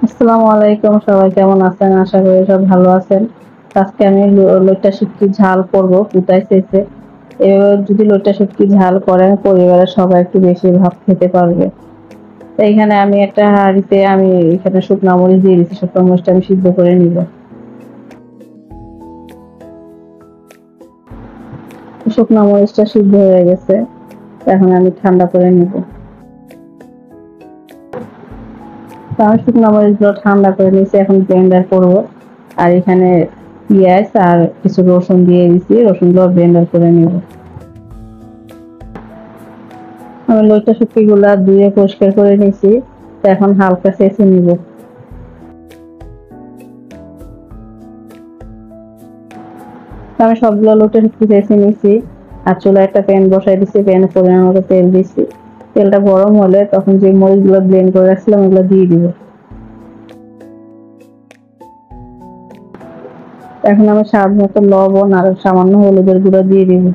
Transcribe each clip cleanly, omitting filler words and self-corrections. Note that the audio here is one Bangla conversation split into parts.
আসসালামু আলাইকুম, সবাই কেমন আছেন? আশা করি সব ভালো আছেন। আজকে আমি লইট্টা শুটকির ঝাল করব পুঁতায় সেচে। এভাবে যদি লইট্টা শুটকির ঝাল করেন পরিবারের সবাই একটু বেশি ভাত খেতে পারবে। তো এখানে আমি একটা হাঁড়িতে এখানে শুকনা মরিচ দিয়ে দিচ্ছি। শুকনা মরিচটা আমি সিদ্ধ করে নিব। শুকনা মরিচটা সিদ্ধ হয়ে গেছে, এখন আমি ঠান্ডা করে নিব। তো আমি শুকনা মরিচগুলো ঠান্ডা করে নিয়েছি, এখন ব্লেন্ডার করব। আর এখানে পেঁয়াজ আর কিছু রসুন দিয়ে দিচ্ছি, রসুনগুলো ব্লেন্ডার করে নিব। আমি লইট্টা শুটকিগুলা ধুয়ে পরিষ্কার করে নিয়েছি, তো এখন হালকা ছেঁচে নিব। আমি সবগুলো লইট্টা শুটকি ছেঁচে নিয়েছি। আর চুলায় একটা প্যান বসাই দিচ্ছি, প্যানে পরিমাণ মতো তেল দিচ্ছি। তেলটা গরম হলে তখন যে মরিচগুলো ব্লেন্ড করে রাখছিলাম ওগুলো দিয়ে দিব। এখন আমি স্বাদ মতো লবণ আর সামান্য হলুদের গুঁড়ো দিয়ে দিব।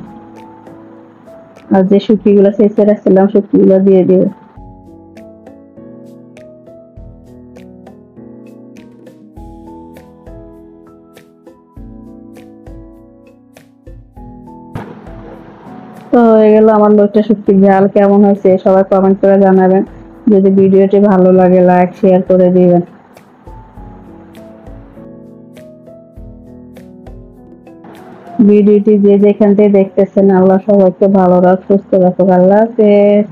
আর যে শুটকিগুলো ছেঁচে রাখছিলাম শুটকিগুলো দিয়ে দিব। তো হয়ে গেল আমার লইট্টা শুটকির ঝাল। কেমন হয়েছে সবাই কমেন্ট করে জানাবেন। যদি ভিডিওটি ভালো লাগে লাইক শেয়ার করে দিবেন। ভিডিওটি যে যেখান থেকে দেখতেছেন আল্লাহ সবাইকে ভালো রাখ, সুস্থ রাখুক। আল্লাহ হাফেজ।